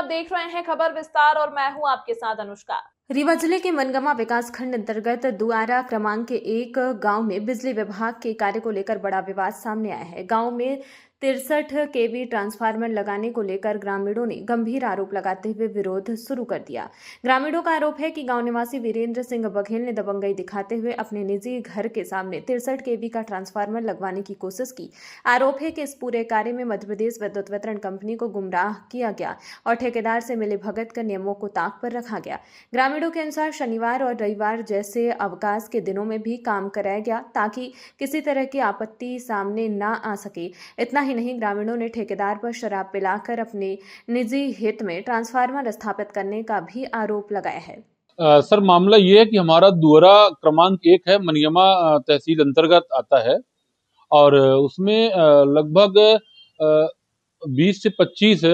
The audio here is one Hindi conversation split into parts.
देख रहे हैं खबर विस्तार और मैं हूं आपके साथ अनुष्का। रीवा जिले के मनगमा विकासखंड अंतर्गत दुआरा क्रमांक के एक गांव में बिजली विभाग के कार्य को लेकर बड़ा विवाद सामने आया है। गांव में 63 केवी ट्रांसफार्मर लगाने को लेकर ग्रामीणों ने गंभीर आरोप लगाते हुए विरोध शुरू कर दिया। ग्रामीणों का आरोप है कि गांव निवासी वीरेंद्र सिंह बघेल ने दबंगई दिखाते हुए अपने निजी घर के सामने 63 केवी का ट्रांसफार्मर लगवाने की कोशिश की। आरोप है कि इस पूरे कार्य में मध्य प्रदेश विद्युत वितरण कंपनी को गुमराह किया गया और ठेकेदार से मिले भगत कर नियमों को ताक पर रखा गया। ग्रामीणों के अनुसार शनिवार और रविवार जैसे अवकाश के दिनों में भी काम कराया गया ताकि किसी तरह की आपत्ति सामने न आ सके। इतना ही नहीं, ग्रामीणों ने ठेकेदार पर शराब पिलाकर अपने निजी हित में ट्रांसफार्मर स्थापित करने का भी आरोप लगाया है। सर, मामला ये है कि हमारा दुआरा क्रमांक 1 है, मनगमा तहसील अंतर्गत आता है और उसमें लगभग 20 से 25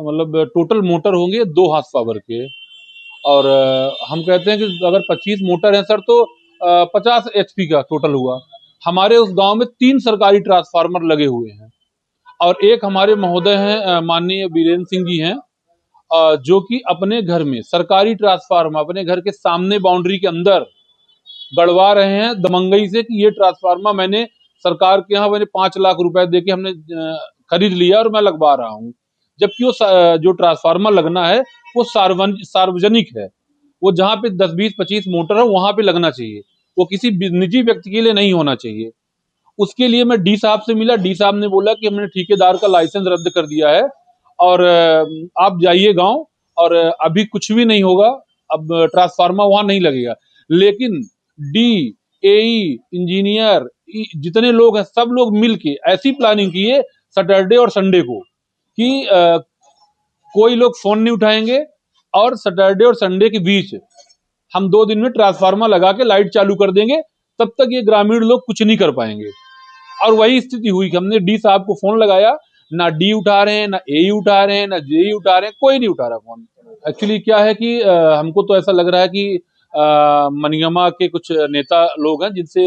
मतलब टोटल मोटर होंगे 2 हार्स पावर के। और हम कहते हैं कि अगर 25 मोटर है सर तो 50 एचपी का टोटल हुआ। हमारे उस गांव में 3 सरकारी ट्रांसफार्मर लगे हुए हैं और एक हमारे महोदय हैं, माननीय वीरेंद्र सिंह जी हैं, जो कि अपने घर में सरकारी ट्रांसफार्मर अपने घर के सामने बाउंड्री के अंदर गड़वा रहे हैं दबंगई से कि ये ट्रांसफार्मर मैंने सरकार के यहाँ 5 लाख रुपए देके हमने खरीद लिया और मैं लगवा रहा हूँ, जबकि वो जो ट्रांसफार्मर लगना है वो सार्वजनिक है। वो जहाँ पे 10, 20, 25 मोटर है वहां पे लगना चाहिए, वो किसी निजी व्यक्ति के लिए नहीं होना चाहिए। उसके लिए मैं डी साहब से मिला। डी साहब ने बोला कि हमने ठेकेदार का लाइसेंस रद्द कर दिया है और आप जाइए गांव और अभी कुछ भी नहीं होगा, अब ट्रांसफार्मर वहां नहीं लगेगा। लेकिन डी, एई, इंजीनियर जितने लोग हैं सब लोग मिलके ऐसी प्लानिंग की है सैटरडे और संडे को कि कोई लोग फोन नहीं उठाएंगे और सैटरडे और संडे के बीच हम 2 दिन में ट्रांसफार्मर लगा के लाइट चालू कर देंगे, तब तक ये ग्रामीण लोग कुछ नहीं कर पाएंगे। और वही स्थिति हुई कि हमने डी साहब को फोन लगाया, ना डी उठा रहे हैं, ना ए उठा रहे हैं, ना जे उठा रहे हैं, कोई नहीं उठा रहा फोन। एक्चुअली क्या है कि हमको तो ऐसा लग रहा है कि मनगमा के कुछ नेता लोग हैं जिनसे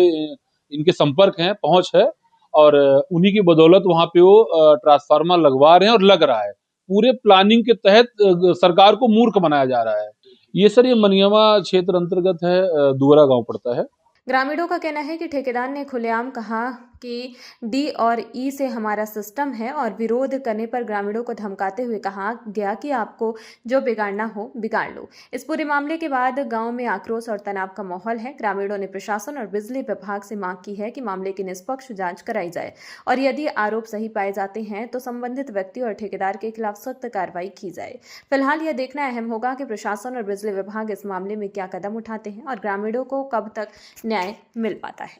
इनके संपर्क हैं, पहुंच है और उन्हीं की बदौलत वहां पे वो ट्रांसफार्मर लगवा रहे हैं और लग रहा है। पूरे प्लानिंग के तहत सरकार को मूर्ख बनाया जा रहा है। ये सर, ये मनगमा क्षेत्र अंतर्गत है, दुआरा गांव पड़ता है। ग्रामीणों का कहना है कि ठेकेदार ने खुलेआम कहा कि डी और ई से हमारा सिस्टम है और विरोध करने पर ग्रामीणों को धमकाते हुए कहा गया कि आपको जो बिगाड़ना हो बिगाड़ लो। इस पूरे मामले के बाद गांव में आक्रोश और तनाव का माहौल है। ग्रामीणों ने प्रशासन और बिजली विभाग से मांग की है कि मामले की निष्पक्ष जांच कराई जाए और यदि आरोप सही पाए जाते हैं तो संबंधित व्यक्ति और ठेकेदार के खिलाफ सख्त कार्रवाई की जाए। फिलहाल यह देखना अहम होगा कि प्रशासन और बिजली विभाग इस मामले में क्या कदम उठाते हैं और ग्रामीणों को कब तक न्याय मिल पाता है।